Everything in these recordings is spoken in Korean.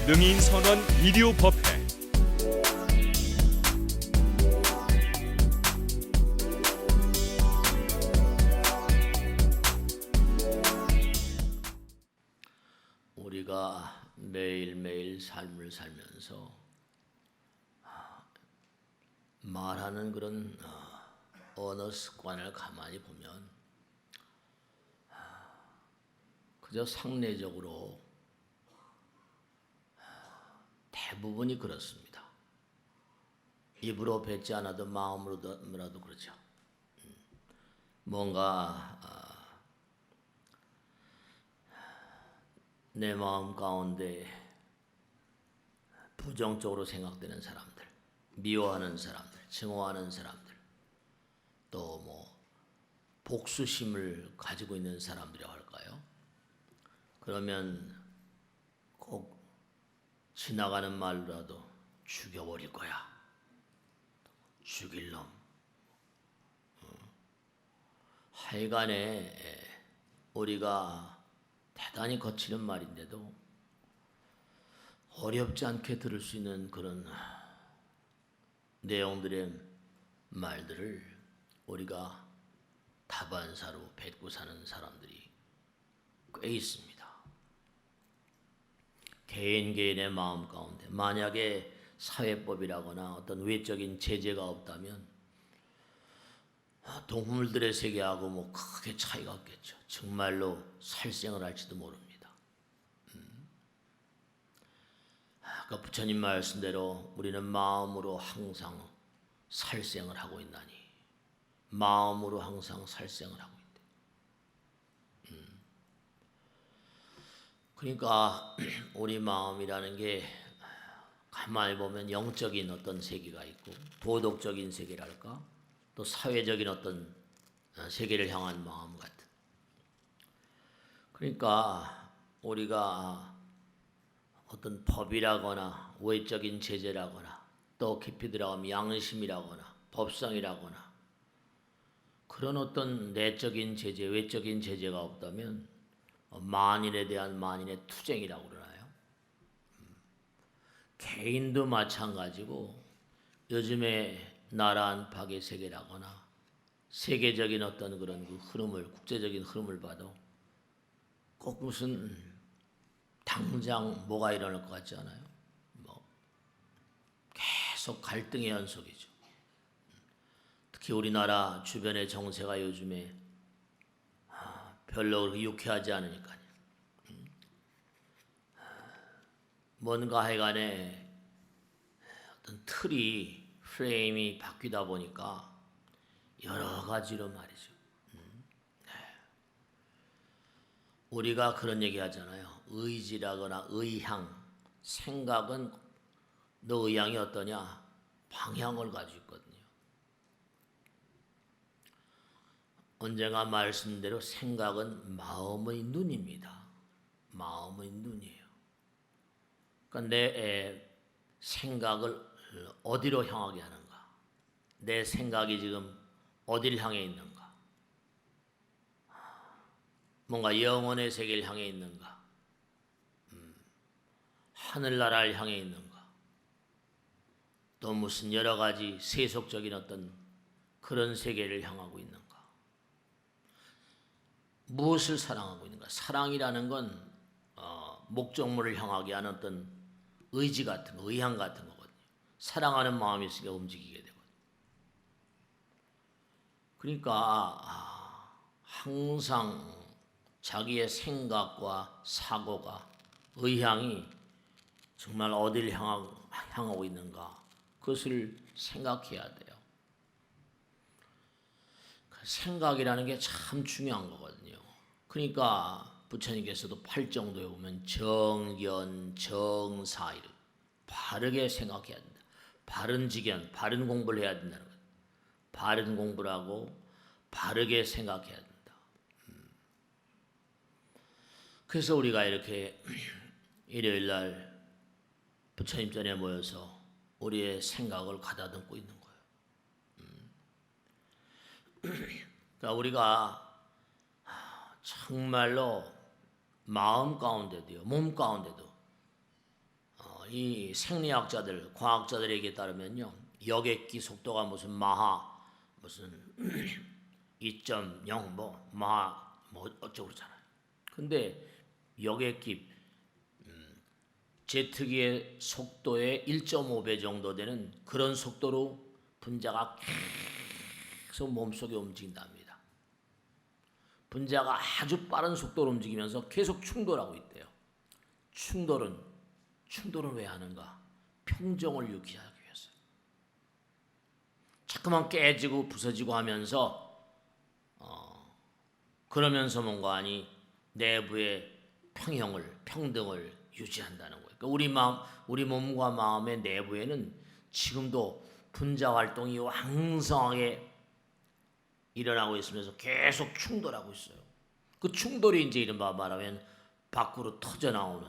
능인선원 비디오법회. 우리가 매일매일 삶을 살면서 말하는 그런 언어 습관을 가만히 보면 그저 상례적으로 대부분이 그렇습니다. 입으로 뱉지 않아도 마음으로라도 그렇죠. 뭔가 내 마음 가운데 부정적으로 생각되는 사람들, 미워하는 사람들, 증오하는 사람들, 또 뭐 복수심을 가지고 있는 사람들이라고 할까요? 그러면 꼭 지나가는 말로라도 죽여버릴 거야. 죽일 놈. 하여간에 우리가 대단히 거치는 말인데도 어렵지 않게 들을 수 있는 그런 내용들의 말들을 우리가 다반사로 뱉고 사는 사람들이 꽤 있습니다. 개인의 마음 가운데 만약에 사회법이라거나 어떤 외적인 제재가 없다면 동물들의 세계하고 뭐 크게 차이가 없겠죠. 정말로 살생을 할지도 모릅니다. 아까 부처님 말씀대로 우리는 마음으로 항상 살생을 하고 있나니 마음으로 항상 살생을 하고 있대. 그러니까 우리 마음이라는 게 가만히 보면 영적인 어떤 세계가 있고 도덕적인 세계랄까 또 사회적인 어떤 세계를 향한 마음 같은. 그러니까 우리가 어떤 법이라거나 외적인 제재라거나 또 깊이 들어가면 양심이라거나 법성이라거나 그런 어떤 내적인 제재, 외적인 제재가 없다면 만인에 대한 만인의 투쟁이라고 그러나요? 개인도 마찬가지고 요즘에 나라 안팎의 세계라거나 세계적인 어떤 그런 그 흐름을 국제적인 흐름을 봐도 꼭 무슨 당장 뭐가 일어날 것 같지 않아요? 뭐 계속 갈등의 연속이죠. 특히 우리나라 주변의 정세가 요즘에 별로 그렇게 유쾌하지 않으니까요. 뭔가 하여간에 어떤 틀이 프레임이 바뀌다 보니까 여러 가지로 말이죠. 우리가 그런 얘기 하잖아요. 의지라거나 의향, 생각은 너 의향이 어떠냐? 방향을 가지고 있거든요. 언젠가 말씀대로 생각은 마음의 눈입니다. 마음의 눈이에요. 그러니까 내 생각을 어디로 향하게 하는가? 내 생각이 지금 어디를 향해 있는가? 뭔가 영혼의 세계를 향해 있는가? 하늘나라를 향해 있는가? 또 무슨 여러 가지 세속적인 어떤 그런 세계를 향하고 있는가? 무엇을 사랑하고 있는가? 사랑이라는 건 목적물을 향하게 하는 어떤 의지 같은 거, 의향 같은 거거든요. 사랑하는 마음이 있으니까 움직이게 되거든요. 그러니까 항상 자기의 생각과 사고가 의향이 정말 어디를 향하고 있는가 그것을 생각해야 돼요. 생각이라는 게 참 중요한 거거든요. 그러니까 부처님께서도 팔정도에 보면 정견, 정사 이렇게 바르게 생각해야 된다. 바른 지견, 바른 공부를 해야 된다는 거예요. 바른 공부를 하고 바르게 생각해야 된다. 그래서 우리가 이렇게 일요일 날 부처님 전에 모여서 우리의 생각을 가다듬고 있는 거예요. 그러니까 우리가 정말로 마음 가운데도요, 몸 가운데도 이 생리학자들, 과학자들에게 따르면요, 여객기 속도가 무슨 마하 무슨 2.0 뭐 마하 뭐 어쩌고 그러잖아요. 근데 여객기 제트기의 속도의 1.5배 정도 되는 그런 속도로 분자가 계속 몸속에 움직인답니다. 분자가 아주 빠른 속도로 움직이면서 계속 충돌하고 있대요. 충돌은 왜 하는가? 평정을 유지하기 위해서. 자꾸만 깨지고 부서지고 하면서 그러면서 뭔가 아니 내부의 평등을 유지한다는 거예요. 그러니까 우리 몸과 마음의 내부에는 지금도 분자 활동이 왕성하게 일어나고 있으면서 계속 충돌하고 있어요. 그 충돌이 이제 이른바 말하면 밖으로 터져 나오는.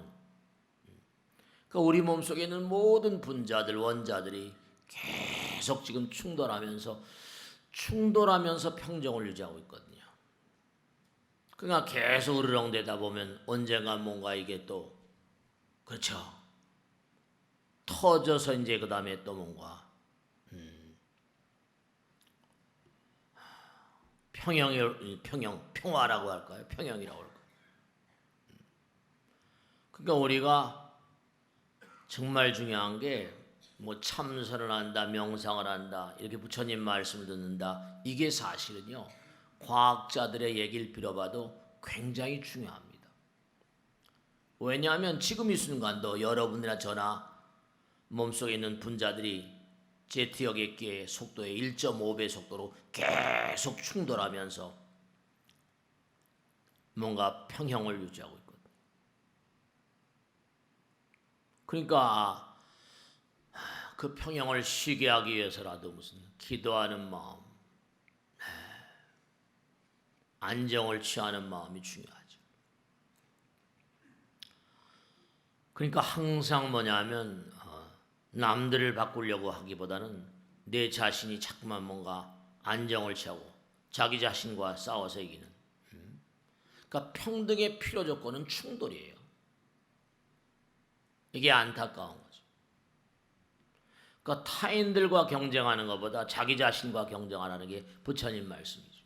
그러니까 우리 몸 속에 있는 모든 분자들, 원자들이 계속 지금 충돌하면서 평정을 유지하고 있거든요. 그러니까 계속 으르렁대다 보면 언젠가 뭔가 이게 또 그렇죠. 터져서 이제 그 다음에 또 뭔가 평화라고 할까요? 평형이라고 할까요? 그러니까 우리가 정말 중요한 게 뭐 참선을 한다, 명상을 한다, 이렇게 부처님 말씀을 듣는다. 이게 사실은요, 과학자들의 얘기를 빌어봐도 굉장히 중요합니다. 왜냐하면 지금 이 순간도 여러분이나 저나 몸속에 있는 분자들이 제트여객기의 속도의 1.5배 속도로 계속 충돌하면서 뭔가 평형을 유지하고 있거든요. 그러니까 그 평형을 쉬게 하기 위해서라도 무슨 기도하는 마음, 안정을 취하는 마음이 중요하죠. 그러니까 항상 뭐냐면 남들을 바꾸려고 하기보다는 내 자신이 자꾸만 뭔가 안정을 취하고 자기 자신과 싸워서 이기는. 그러니까 평등의 필요 조건은 충돌이에요. 이게 안타까운 거죠. 그러니까 타인들과 경쟁하는 것보다 자기 자신과 경쟁하라는 게 부처님 말씀이죠.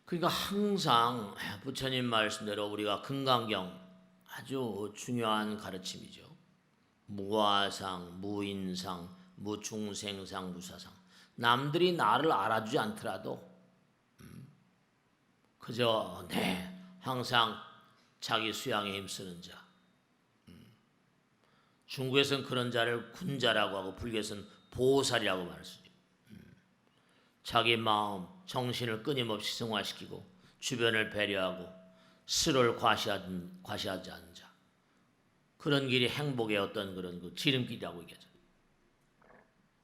그러니까 항상 부처님 말씀대로 우리가 금강경 아주 중요한 가르침이죠. 무화상, 무인상, 무중생상, 무사상. 남들이 나를 알아주지 않더라도 그저 항상 자기 수양에 힘쓰는 자. 중국에서는 그런 자를 군자라고 하고 불교에서는 보살이라고 말하죠. 자기 마음, 정신을 끊임없이 승화시키고 주변을 배려하고 스를 과시하지 않는 자. 그런 길이 행복의 어떤 그런 그 지름길이라고 얘기하죠.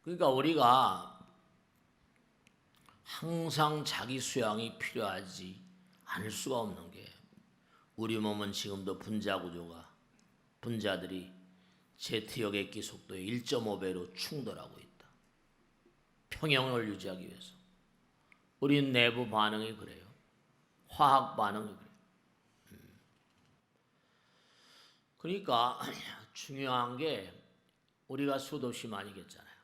그러니까 우리가 항상 자기 수양이 필요하지 않을 수가 없는 게 우리 몸은 지금도 분자들이 제트여객기 속도의 1.5배로 충돌하고 있다. 평형을 유지하기 위해서. 우리 내부 반응이 그래요. 화학 반응이 그래요. 그러니까 중요한 게 우리가 수도 없이 많이 얘기했잖아요.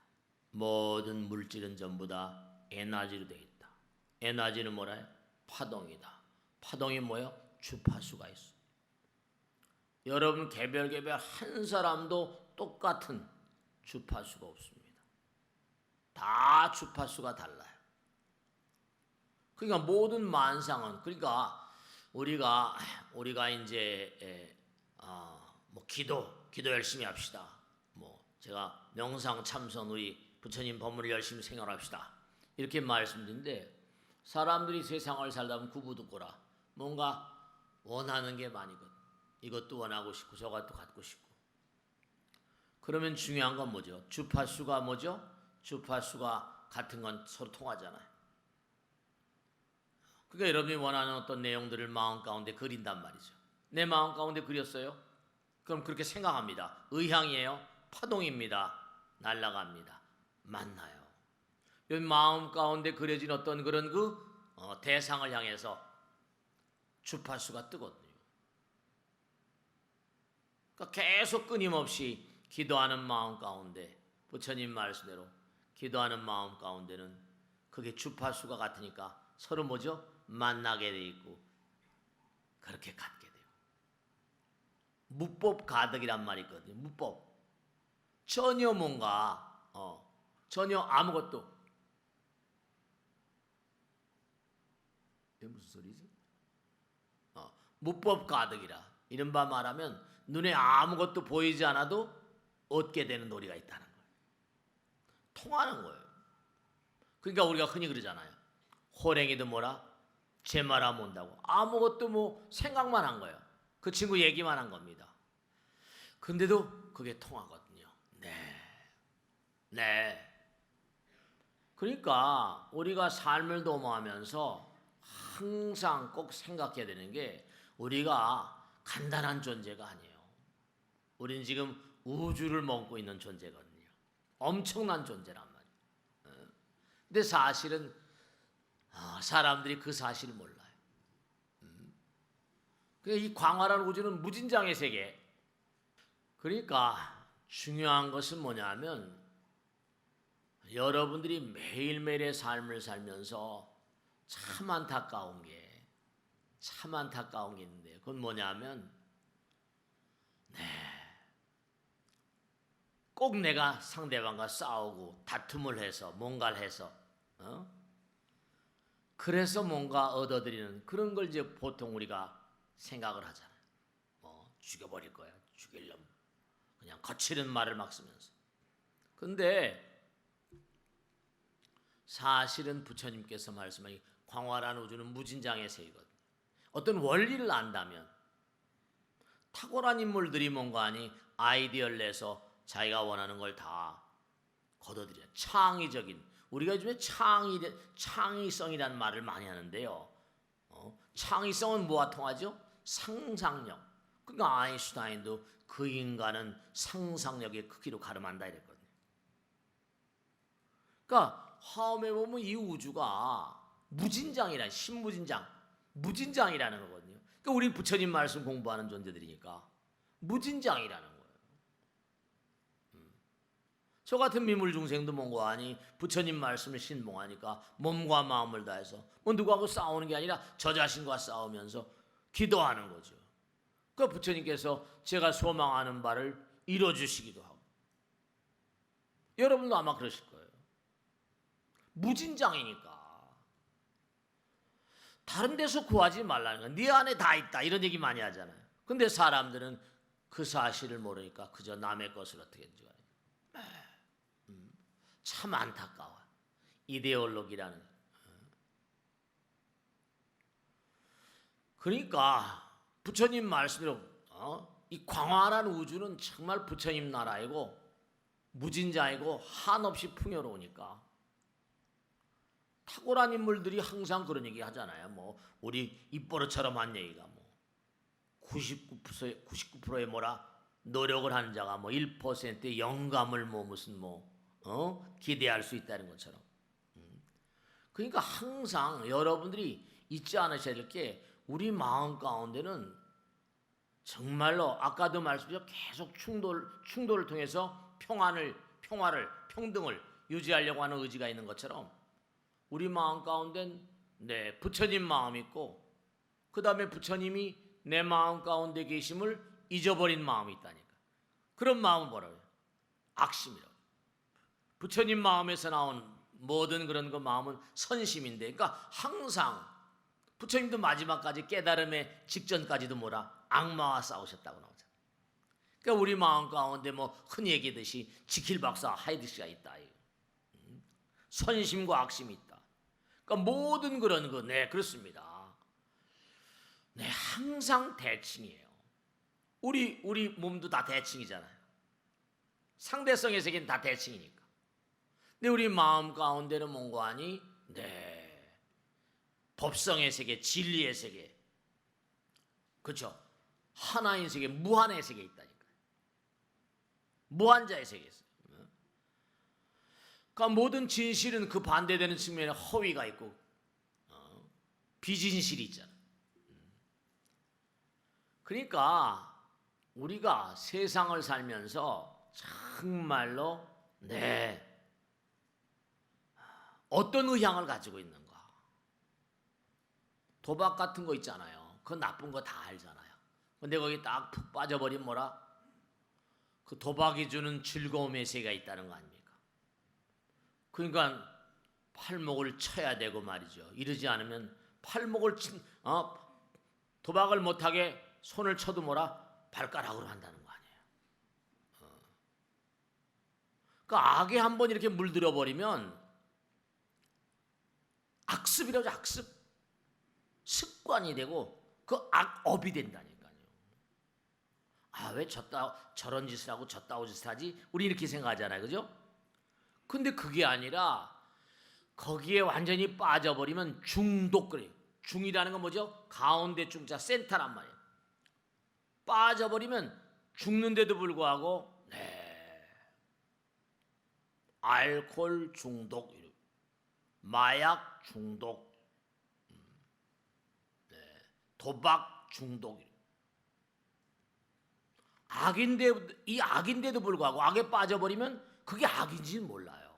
모든 물질은 전부 다 에너지로 되어 있다. 에너지는 뭐라요? 파동이다. 파동이 뭐예요? 주파수가 있어. 여러분 개별 한 사람도 똑같은 주파수가 없습니다. 다 주파수가 달라요. 그러니까 모든 만상은 그러니까 우리가 이제 뭐 기도 열심히 합시다. 뭐 제가 명상 참선 우리 부처님 법문을 열심히 생활합시다. 이렇게 말씀드리는데 사람들이 세상을 살다 보면 구부듣고라 뭔가 원하는 게 많이거든. 이것도 원하고 싶고 저것도 갖고 싶고. 그러면 중요한 건 뭐죠? 주파수가 뭐죠? 주파수가 같은 건 서로 통하잖아요. 그러니까 여러분이 원하는 어떤 내용들을 마음 가운데 그린단 말이죠. 내 마음 가운데 그렸어요? 그럼 그렇게 생각합니다. 의향이에요? 파동입니다. 날아갑니다. 만나요. 여기 마음 가운데 그려진 어떤 그런 대상을 향해서 주파수가 뜨거든요. 그러니까 계속 끊임없이 기도하는 마음 가운데 부처님 말씀대로 기도하는 마음 가운데는 그게 주파수가 같으니까 서로 뭐죠? 만나게 돼 있고 그렇게 갖게 돼요. 무법 가득이란 말이 있거든요. 무법. 전혀 뭔가 전혀 아무것도 이게 무슨 소리지? 무법 가득이라 이른바 말하면 눈에 아무것도 보이지 않아도 얻게 되는 도리가 있다는 거예요. 통하는 거예요. 그러니까 우리가 흔히 그러잖아요. 호랭이도 뭐라? 제 말하면 온다고. 아무것도 뭐 생각만 한 거예요. 그 친구 얘기만 한 겁니다. 근데도 그게 통하거든요. 네. 그러니까 우리가 삶을 도모하면서 항상 꼭 생각해야 되는 게 우리가 간단한 존재가 아니에요. 우리는 지금 우주를 먹고 있는 존재거든요. 엄청난 존재란 말이에요. 근데 사실은 사람들이 그 사실을 몰라요. 이 광활한 우주는 무진장의 세계. 그러니까 중요한 것은 뭐냐면 여러분들이 매일매일의 삶을 살면서 참 안타까운 게 있는데 그건 뭐냐면 꼭 내가 상대방과 싸우고 다툼을 해서 뭔가를 해서 그래서 뭔가 얻어들이는 그런 걸 이제 보통 우리가 생각을 하잖아요. 죽여버릴 거야. 죽이려면 그냥 거칠은 말을 막 쓰면서. 근데 사실은 부처님께서 말씀하신 광활한 우주는 무진장의 세계거든요. 어떤 원리를 안다면 탁월한 인물들이 뭔가 하니 아이디어를 내서 자기가 원하는 걸 다 거둬들여. 창의적인 우리가 요즘에 창의성이라는 말을 많이 하는데요. 창의성은 뭐와 통하죠? 상상력. 그러니까 아인슈타인도 그 인간은 상상력의 크기로 가름한다 이랬거든요. 그러니까 화엄에 보면 이 우주가 무진장이란 무진장이라는 거거든요. 그러니까 우리 부처님 말씀 공부하는 존재들이니까 무진장이라는 거예요. 저 같은 미물 중생도 뭔가 하니 부처님 말씀을 신봉하니까 몸과 마음을 다해서 뭐 누구하고 싸우는 게 아니라 저 자신과 싸우면서 기도하는 거죠. 그 부처님께서 제가 소망하는 바를 이뤄주시기도 하고 여러분도 아마 그러실 거예요. 무진장이니까 다른 데서 구하지 말라는 거야. 네 안에 다 있다 이런 얘기 많이 하잖아요. 근데 사람들은 그 사실을 모르니까 그저 남의 것을 어떻게 해줘요. 참 안타까워. 이데올로기라는. 그러니까 부처님 말씀대로 이 광활한 우주는 정말 부처님 나라이고 무진자이고 한없이 풍요로우니까 탁월한 인물들이 항상 그런 얘기 하잖아요. 뭐 우리 입버릇처럼 한 얘기가 뭐 99%의 뭐라 노력을 하는 자가 뭐 1%의 영감을 뭐 무슨 기대할 수 있다는 것처럼. 그러니까 항상 여러분들이 잊지 않으셔야 될 게 우리 마음 가운데는 정말로 아까도 말씀드렸죠. 계속 충돌을 통해서 평화를 평등을 유지하려고 하는 의지가 있는 것처럼 우리 마음 가운데는 부처님 마음이 있고 그 다음에 부처님이 내 마음 가운데 계심을 잊어버린 마음이 있다니까. 그런 마음은 뭐라고요? 악심이라고. 부처님 마음에서 나온 모든 그런 그 마음은 선심인데, 그러니까 항상 부처님도 마지막까지 깨달음의 직전까지도 악마와 싸우셨다고 나오잖아요. 그러니까 우리 마음 가운데 흔히 얘기하듯이 지킬 박사 하이드시가 있다. 선심과 악심이 있다. 그러니까 모든 그런 그렇습니다. 항상 대칭이에요. 우리 몸도 다 대칭이잖아요. 상대성의 세계는 다 대칭이니까. 근데 우리 마음 가운데는 뭔가 하니 법성의 세계, 진리의 세계, 그렇죠? 하나인 세계, 무한의 세계에 있다니까요. 무한자의 세계에 있어요. 그러니까 모든 진실은 그 반대되는 측면에 허위가 있고 비진실이 있잖아요. 그러니까 우리가 세상을 살면서 정말로 어떤 의향을 가지고 있는가. 도박 같은 거 있잖아요. 그 나쁜 거 다 알잖아요. 근데 거기 딱 푹 빠져버린 뭐라? 그 도박이 주는 즐거움의 세계가 있다는 거 아닙니까? 그러니까 팔목을 쳐야 되고 말이죠. 이러지 않으면 도박을 못하게 손을 쳐도 뭐라? 발가락으로 한다는 거 아니에요. 그러니까 악에 한번 이렇게 물들어 버리면 악습이라고 하죠. 악습. 습관이 되고 그 악업이 된다니까요. 왜 저런 짓을 하고 저따위 짓을 하지? 우리 이렇게 생각하잖아요. 그죠? 근데 그게 아니라 거기에 완전히 빠져버리면 중독 그래요. 중이라는 건 뭐죠? 가운데 중자 센터란 말이에요. 빠져버리면 죽는데도 불구하고 알코올 중독, 마약 중독, 도박 중독. 이 악인데도 불구하고 악에 빠져버리면 그게 악인지는 몰라요.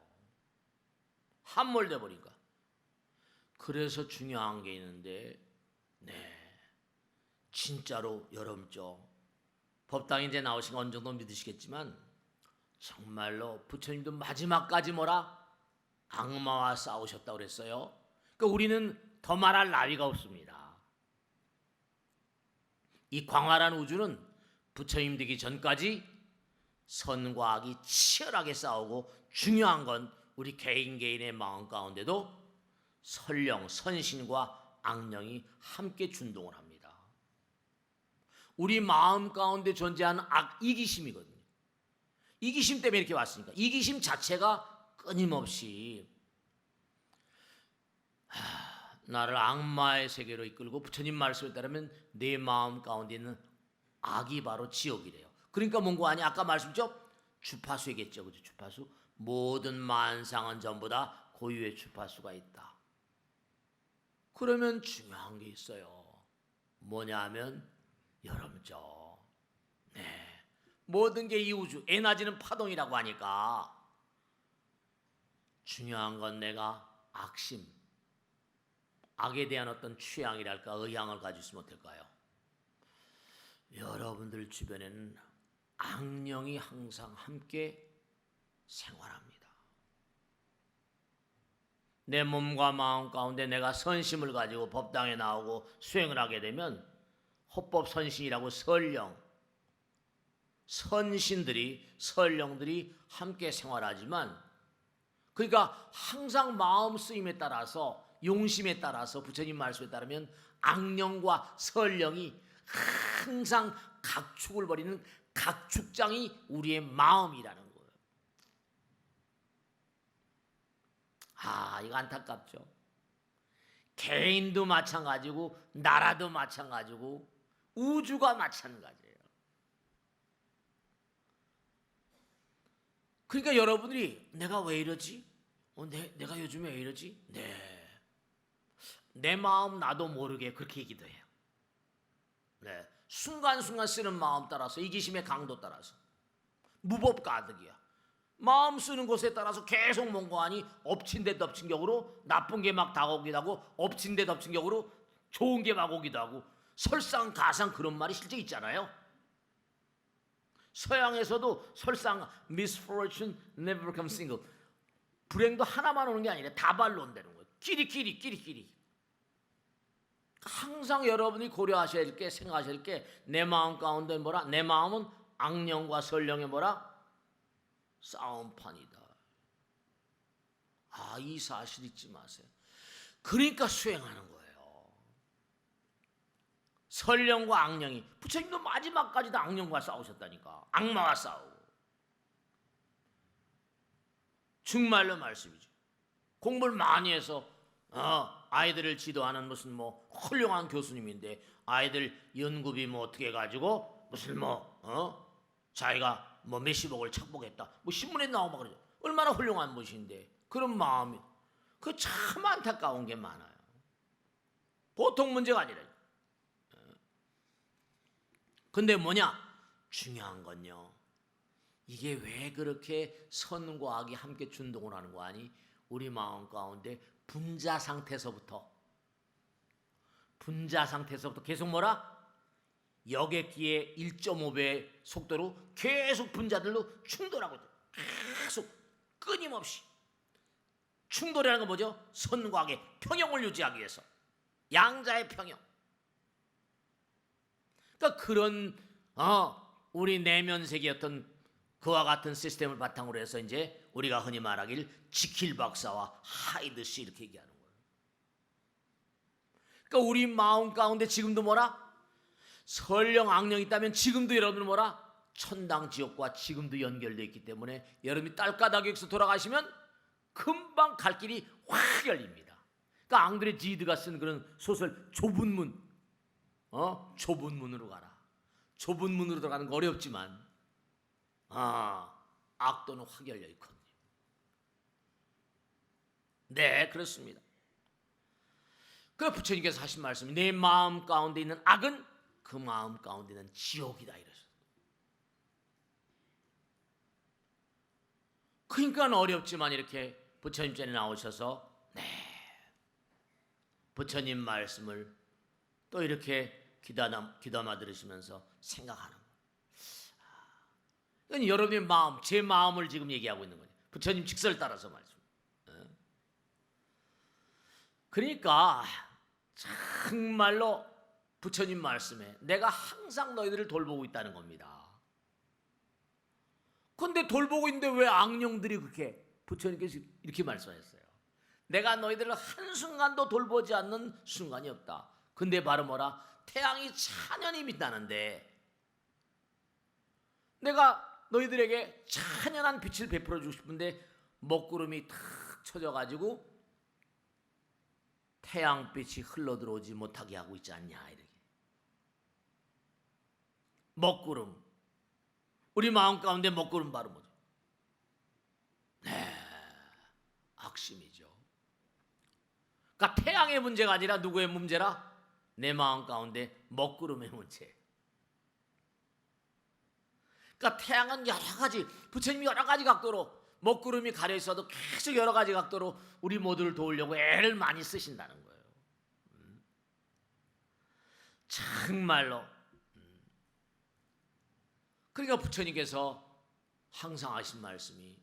함몰돼 버리니까. 그래서 중요한 게 있는데, 진짜로 여러분죠. 법당에 이제 나오신 거 어느 정도 믿으시겠지만 정말로 부처님도 마지막까지 뭐라? 악마와 싸우셨다고 그랬어요. 그러니까 우리는 더 말할 나위가 없습니다. 이 광활한 우주는 부처님 되기 전까지 선과 악이 치열하게 싸우고 중요한 건 우리 개인의 마음 가운데도 선령, 선신과 악령이 함께 준동을 합니다. 우리 마음 가운데 존재하는 이기심이거든요. 이기심 때문에 이렇게 왔으니까. 이기심 자체가 끊임없이 나를 악마의 세계로 이끌고 부처님 말씀에 따르면 내 마음 가운데 있는 악이 바로 지옥이래요. 그러니까 뭔가 아니 아까 말씀했죠? 주파수이겠죠. 그죠? 주파수. 모든 만상은 전부 다 고유의 주파수가 있다. 그러면 중요한 게 있어요. 뭐냐면 여러분죠. 모든 게 이 우주 에너지는 파동이라고 하니까 중요한 건 내가 악심, 악에 대한 어떤 취향이랄까 의향을 가지고 있으면 어떨까요? 여러분들 주변에는 악령이 항상 함께 생활합니다. 내 몸과 마음 가운데 내가 선심을 가지고 법당에 나오고 수행을 하게 되면 헌법 선신이라고 선령들이 함께 생활하지만 그러니까 항상 마음 쓰임에 따라서 용심에 따라서 부처님 말씀에 따르면 악령과 선령이 항상 각축을 벌이는 각축장이 우리의 마음이라는 거예요. 이거 안타깝죠. 개인도 마찬가지고 나라도 마찬가지고 우주가 마찬가지예요. 그러니까 여러분들이 내가 왜 이러지? 내가 요즘에 왜 이러지? 내 마음 나도 모르게 그렇게 얘기도 해요. 순간순간 쓰는 마음 따라서 이기심의 강도 따라서 무법가득이야. 마음 쓰는 곳에 따라서 계속 뭔가 하니 엎친 데 덮친 격으로 나쁜 게 막 다가오기도 하고 엎친 데 덮친 격으로 좋은 게 막 오기도 하고 설상가상 그런 말이 실제 있잖아요. 서양에서도 설상 misfortune never comes single. 불행도 하나만 오는 게 아니라 다발로 온다는 거예요. 끼리. 항상 여러분이 고려하셔야 할 게 생각하셔야 할 게 내 마음 가운데 뭐라? 내 마음은 악령과 선령의 뭐라? 싸움판이다. 이 사실 잊지 마세요. 그러니까 수행하는 거예요. 선령과 악령이 부처님도 마지막까지도 악령과 싸우셨다니까. 악마와 싸우고. 정말로 말씀이죠. 공부를 많이 해서 아이들을 지도하는 무슨 훌륭한 교수님인데 아이들 연구비 어떻게 해가지고 무슨 자기가 몇십억을 착복했다. 신문에 나오고 그러죠. 얼마나 훌륭한 분인데 그런 마음이 그 참 안타까운 게 많아요. 보통 문제가 아니라. 근데 뭐냐? 중요한 건요, 이게 왜 그렇게 선과 악이 함께 준동을 하는 거 아니? 우리 마음 가운데 분자 상태에서부터 계속 뭐라? 여객기의 1.5배 속도로 계속 분자들로 충돌하고 있다. 계속 끊임없이 충돌이라는 건 뭐죠? 선과 악의 평형을 유지하기 위해서, 양자의 평형. 그러니까 그런 우리 내면 세계였던 그와 같은 시스템을 바탕으로 해서 이제 우리가 흔히 말하길 지킬 박사와 하이드시 이렇게 얘기하는 거예요. 그러니까 우리 마음 가운데 지금도 뭐라? 설령 악령이 있다면 지금도 여러분은 뭐라? 천당 지옥과 지금도 연결되어 있기 때문에 여러분이 딸까닭에서 돌아가시면 금방 갈 길이 확 열립니다. 그러니까 앙드레 지드가 쓴 그런 소설 좁은 문, 좁은 문으로 가라. 좁은 문으로 들어가는 거 어렵지만 악도는 확 열려 있거든요. 네, 그렇습니다. 그 부처님께서 하신 말씀이 내 마음 가운데 있는 악은 그 마음 가운데 있는 지옥이다 이러셨어요. 그러니까 어렵지만 이렇게 부처님 전에 나오셔서 부처님 말씀을 또 이렇게 귀담아 들으시면서 생각하는 거예요. 여러분의 마음, 제 마음을 지금 얘기하고 있는 거예요. 부처님 직설 따라서 말씀. 그러니까 정말로 부처님 말씀에 내가 항상 너희들을 돌보고 있다는 겁니다. 그런데 돌보고 있는데 왜 악령들이 그렇게, 부처님께서 이렇게 말씀하셨어요. 내가 너희들을 한순간도 돌보지 않는 순간이 없다. 근데 바로 뭐라? 태양이 찬연히 빛나는데 내가 너희들에게 찬연한 빛을 베풀어 주고 싶은데 먹구름이 탁 쳐져가지고 태양빛이 흘러들어오지 못하게 하고 있지 않냐 이렇게. 먹구름, 우리 마음 가운데 먹구름 바로 뭐죠? 악심이죠. 그러니까 태양의 문제가 아니라 누구의 문제라? 내 마음 가운데 먹구름의 문제. 그러니까 태양은 여러 가지, 부처님이 여러 가지 각도로, 먹구름이 가려 있어도 계속 여러 가지 각도로 우리 모두를 도우려고 애를 많이 쓰신다는 거예요. 정말로. 그러니까 부처님께서 항상 하신 말씀이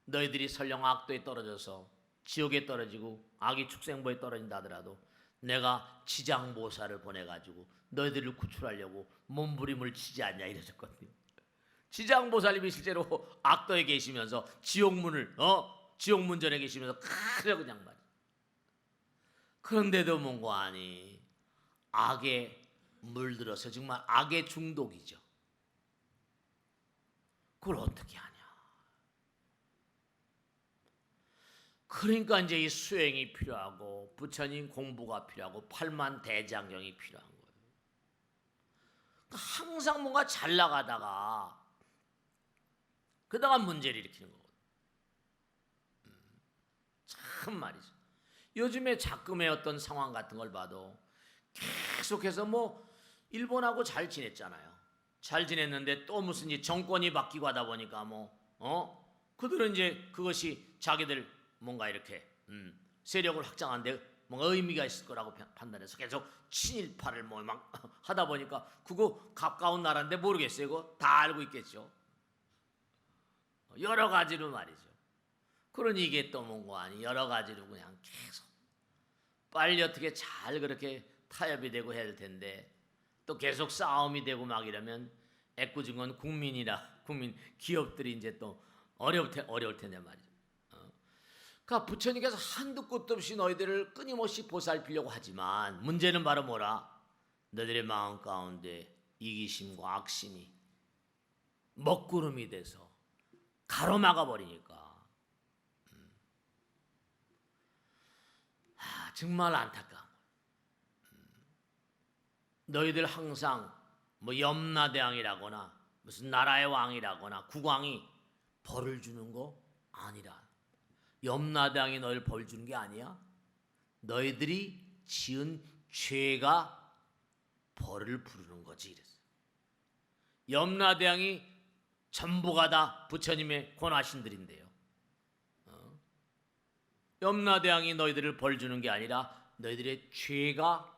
너희들이 설령 악도에 떨어져서 지옥에 떨어지고 악의 축생부에 떨어진다 하더라도 내가 지장보살을 보내가지고 너희들을 구출하려고 몸부림을 치지 않냐 이러셨거든요. 지장보살님이 실제로 악도에 계시면서 지옥문 전에 계시면서 그래 그냥 말이야. 그런데도 뭔가 아니 악에 물들어서 정말 악의 중독이죠. 그걸 어떻게 하냐. 그러니까 이제 이 수행이 필요하고 부처님 공부가 필요하고 팔만대장경이 필요한 거예요. 항상 뭔가 잘 나가다가 그러다가 문제를 일으키는 거거든요. 참 말이죠. 요즘에 작금의 어떤 상황 같은 걸 봐도 계속해서 뭐 일본하고 잘 지냈잖아요. 잘 지냈는데 또 무슨 이제 정권이 바뀌고 하다 보니까 그들은 이제 그것이 자기들 뭔가 이렇게 세력을 확장하는데 뭔가 의미가 있을 거라고 판단해서 계속 친일파를 뭐 막 하다 보니까 그거 가까운 나라인데 모르겠어요. 그거 다 알고 있겠죠. 여러 가지로 말이죠. 그러니 이게 또 뭔가 아니 여러 가지로 그냥 계속 빨리 어떻게 잘 그렇게 타협이 되고 해야 될 텐데 또 계속 싸움이 되고 막 이러면 애꿎은 건 국민 기업들이 이제 또 어려울 텐데 말이죠. 그러니까 부처님께서 한두 끝도 없이 너희들을 끊임없이 보살피려고 하지만 문제는 바로 뭐라? 너희들의 마음 가운데 이기심과 악심이 먹구름이 돼서 가로막아 버리니까 정말 안타까워. 너희들 항상 뭐 염라대왕이라거나 무슨 나라의 왕이라거나 국왕이 벌을 주는 거 아니라 염라대왕이 너희를 벌 주는 게 아니야. 너희들이 지은 죄가 벌을 부르는 거지 이랬어. 염라대왕이 전부가 다 부처님의 권하신들인데요. 염라대왕이 너희들을 벌 주는 게 아니라 너희들의 죄가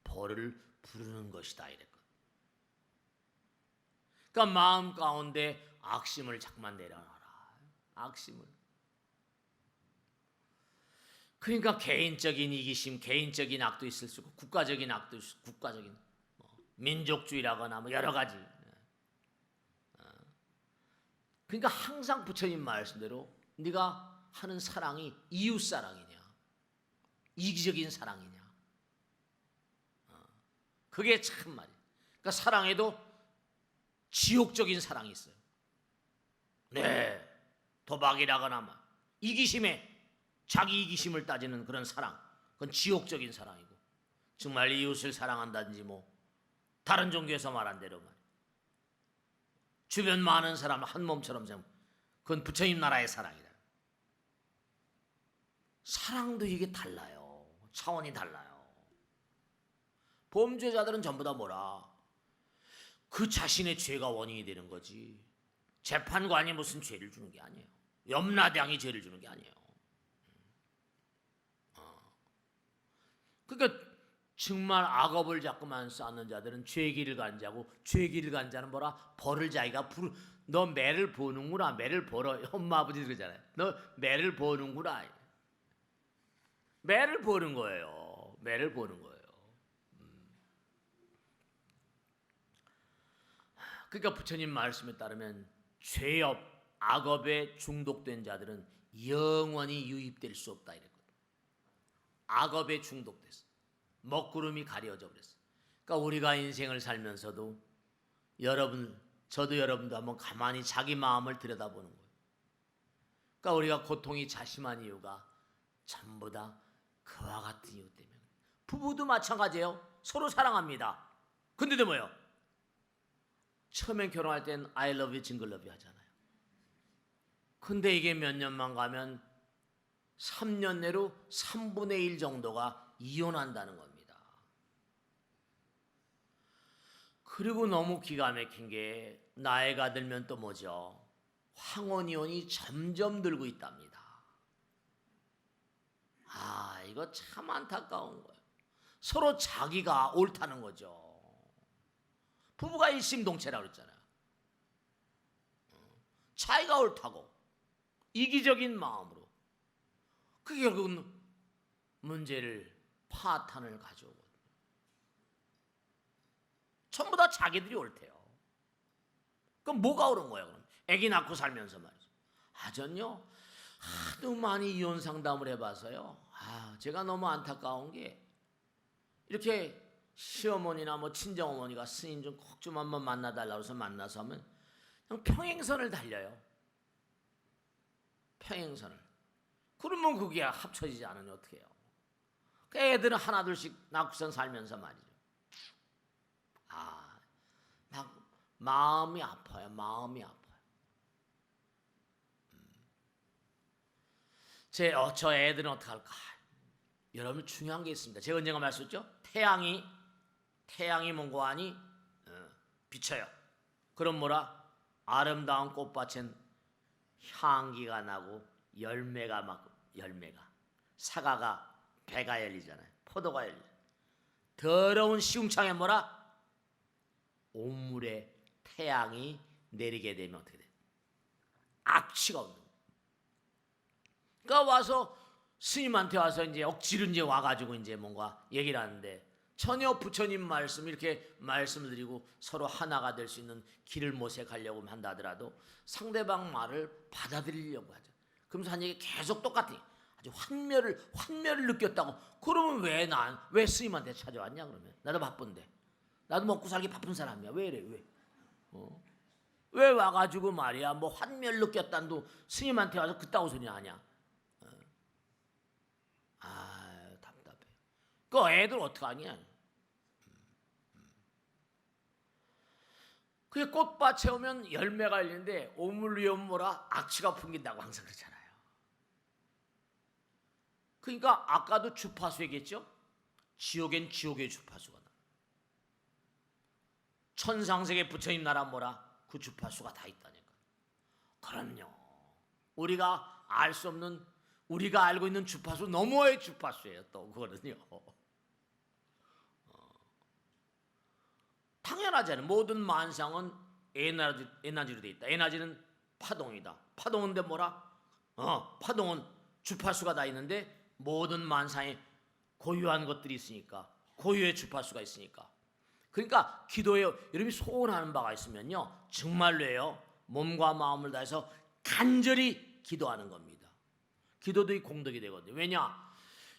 벌을 부르는 것이다 이랬거든. 그러니까 마음 가운데 악심을 자꾸만 내려놔라. 악심을. 그러니까 개인적인 이기심, 개인적인 악도 있을 수 있고 국가적인 악도 있을 수 있고 국가적인 민족주의라거나 뭐 여러 가지. 그러니까 항상 부처님 말씀대로 네가 하는 사랑이 이웃 사랑이냐, 이기적인 사랑이냐. 그게 참 말이야. 그러니까 사랑에도 지옥적인 사랑이 있어요. 네, 도박이라거나 막 이기심에 자기 이기심을 따지는 그런 사랑, 그건 지옥적인 사랑이고, 정말 이웃을 사랑한다든지 뭐 다른 종교에서 말한 대로 말, 주변 많은 사람을 한 몸처럼 생각, 그건 부처님 나라의 사랑이다. 사랑도 이게 달라요. 차원이 달라요. 범죄자들은 전부 다 뭐라? 그 자신의 죄가 원인이 되는 거지. 재판관이 무슨 죄를 주는 게 아니에요. 염라대왕이 죄를 주는 게 아니에요. 그러니까 정말 악업을 자꾸만 쌓는 자들은 죄기를 간 자고, 죄기를 간 자는 뭐라? 벌을 자기가 너 매를 보는구나. 매를 벌어. 엄마 아버지 그러잖아요. 너 매를 보는구나. 매를 보는 거예요. 매를 보는 거예요. 그러니까 부처님 말씀에 따르면 죄업, 악업에 중독된 자들은 영원히 유입될 수 없다 이랬거든. 악업에 중독됐어. 먹구름이 가려져 버렸어. 그러니까 우리가 인생을 살면서도 저도 여러분도 한번 가만히 자기 마음을 들여다보는 거예요. 그러니까 우리가 고통이 자심한 이유가 전부 다 그와 같은 이유 때문에. 부부도 마찬가지예요. 서로 사랑합니다. 근데도 뭐예요? 처음에 결혼할 땐 I love you, 징글 러브 하잖아요. 근데 이게 몇 년만 가면 3년 내로 3분의 1 정도가 이혼한다는 겁니다. 그리고 너무 기가 막힌 게 나이가 들면 또 뭐죠? 황혼이혼이 점점 늘고 있답니다. 아, 이거 참 안타까운 거예요. 서로 자기가 옳다는 거죠. 부부가 일심동체라고 그랬잖아요. 자기가 옳다고 이기적인 마음으로. 그게 결국은 문제를 파탄을 가져오거든요. 전부 다 자기들이 옳대요. 그럼 뭐가 옳은 거예요? 그럼 아기 낳고 살면서 말이죠. 전요 하도 많이 이혼 상담을 해봐서요. 제가 너무 안타까운 게 이렇게 시어머니나 뭐 친정어머니가 스님 좀 꼭 좀 한번 만나달라고 해서 만나서 하면 그냥 평행선을 달려요. 평행선을. 그러면 그게 합쳐지지 않으면 어떻게 해요? 그 애들은 하나 둘씩 낳고선 살면서 말이죠. 막 마음이 아파요. 마음이 아파요. 저 애들은 어떻게 할까? 여러분 중요한 게 있습니다. 제가 언젠가 말씀드렸죠? 태양이 뭔고하니 비쳐요. 그럼 뭐라? 아름다운 꽃밭엔 향기가 나고 열매가 사과가 배가 열리잖아요. 포도가 열리죠. 더러운 시궁창에 뭐라? 온물에 태양이 내리게 되면 어떻게 돼? 악취가 없는 거예요. 그러니까 와서 스님한테 와서 이제 억지로 이제 와가지고 이제 뭔가 얘기를 하는데 전혀 부처님 말씀 이렇게 말씀을 드리고 서로 하나가 될 수 있는 길을 모색하려고 한다 하더라도 상대방 말을 받아들이려고 하죠. 그러면서 한 얘기 계속 똑같아. 아주 환멸을 느꼈다고. 그러면 왜 스님한테 찾아왔냐 그러면? 나도 바쁜데. 나도 먹고 살기 바쁜 사람이야. 왜 이래? 왜? 왜 와가지고 말이야 뭐 환멸 느꼈단도 스님한테 와서 그따구 소리 하냐? 답답해. 그 애들 어떡하냐? 그게 꽃밭에 오면 열매가 열리는데 오물 위에 뭐라 악취가 풍긴다고 항상 그러잖아요. 그러니까 아까도 주파수 얘기했죠? 지옥엔 지옥의 주파수가 나. 천상세계 부처님 나라 뭐라? 그 주파수가 다 있다니까. 그럼요. 우리가 알 수 없는, 우리가 알고 있는 주파수 너머의 주파수예요. 또 그거는요. 당연하잖아요. 모든 만상은 에너지로 돼 있다. 에너지는 파동이다. 파동인데 뭐라? 파동은 주파수가 다 있는데 모든 만상에 고유한 것들이 있으니까, 고유의 주파수가 있으니까. 그러니까 기도에 여러분이 소원하는 바가 있으면요, 정말로요, 몸과 마음을 다해서 간절히 기도하는 겁니다. 기도도 이 공덕이 되거든요. 왜냐?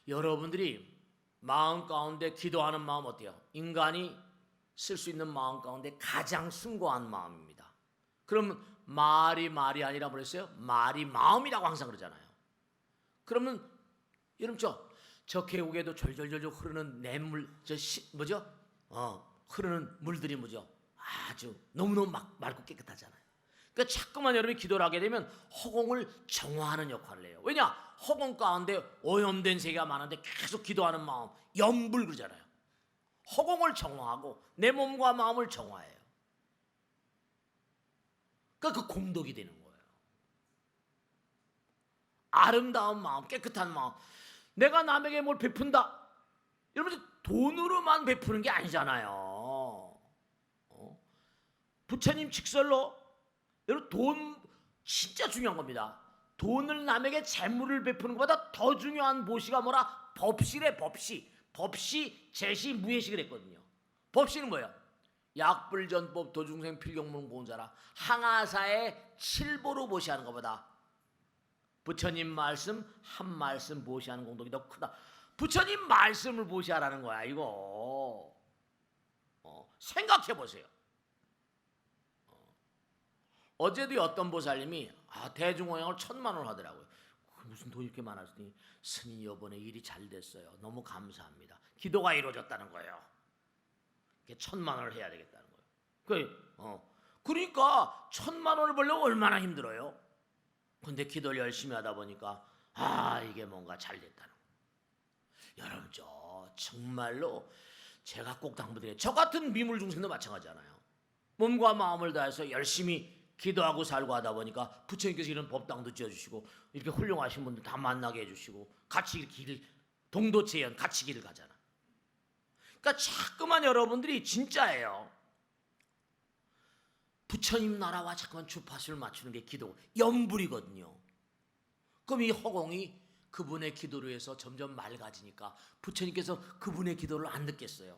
여러분들이 마음 가운데 기도하는 마음 어때요? 인간이 쓸 수 있는 마음 가운데 가장 숭고한 마음입니다. 그러면 말이 아니라 그랬어요? 말이 마음이라고 항상 그러잖아요. 그러면 여러분 저 계곡에도 졸졸졸 흐르는 냇물, 흐르는 물들이 뭐죠? 아주 너무너무 맑고 깨끗하잖아요. 그러니까 자꾸만 여러분이 기도를 하게 되면 허공을 정화하는 역할을 해요. 왜냐? 허공 가운데 오염된 세계가 많은데 계속 기도하는 마음, 염불 그러잖아요. 허공을 정화하고 내 몸과 마음을 정화해요. 그러니까 그 공덕이 되는 거예요. 아름다운 마음, 깨끗한 마음. 내가 남에게 뭘 베푼다. 여러분 돈으로만 베푸는 게 아니잖아요. 부처님 직설로 여러분 돈 진짜 중요한 겁니다. 돈을 남에게 재물을 베푸는 것보다 더 중요한 보시가 뭐라? 법시래. 법시, 제시, 무예식을 했거든요. 법시는 뭐예요? 약불전법 도중생 필경문 보은자라. 항아사의 7보로 보시하는 것보다 부처님 말씀 한 말씀 보시하는 공덕이 더 크다. 부처님 말씀을 보시하라는 거야 이거. 생각해 보세요. 어제도 어떤 보살님이 대중호양을 1000만 원 하더라고요. 무슨 돈이 이렇게 많았으니 스님 이번에 일이 잘 됐어요. 너무 감사합니다. 기도가 이루어졌다는 거예요. 1000만 원을 해야 되겠다는 거예요. 그러니까 1000만 원을 벌려면 얼마나 힘들어요. 근데 기도를 열심히 하다 보니까 이게 뭔가 잘 됐다는 거예요. 여러분 정말로 제가 꼭 당부드려요. 저 같은 미물 중생도 마찬가지잖아요. 몸과 마음을 다해서 열심히 기도하고 살고 하다 보니까 부처님께서 이런 법당도 지어주시고 이렇게 훌륭하신 분들 다 만나게 해주시고 같이 길을 동도체연 같이 길을 가잖아. 그러니까 자꾸만 여러분들이 진짜예요. 부처님 나라와 자꾸만 주파수를 맞추는 게 기도, 염불이거든요. 그럼 이 허공이 그분의 기도로 해서 점점 맑아지니까 부처님께서 그분의 기도를 안 듣겠어요.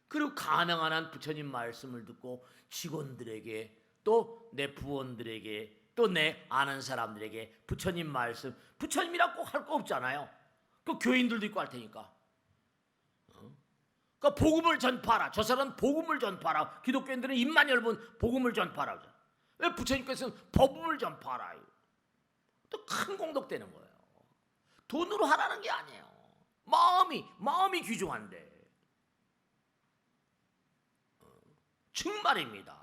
그리고 가능한 한 부처님 말씀을 듣고 직원들에게 또 내 부원들에게 또 내 아는 사람들에게 부처님 말씀, 부처님이라 꼭 할 거 없잖아요. 그 교인들도 있고 할 테니까. 그러니까 복음을 전파하라. 저 사람은 복음을 전파하라. 기독교인들은 입만 열면 복음을 전파하라. 왜 부처님께서는 법음을 전파하라. 또 큰 공덕 되는 거예요. 돈으로 하라는 게 아니에요. 마음이 귀중한데. 정말입니다.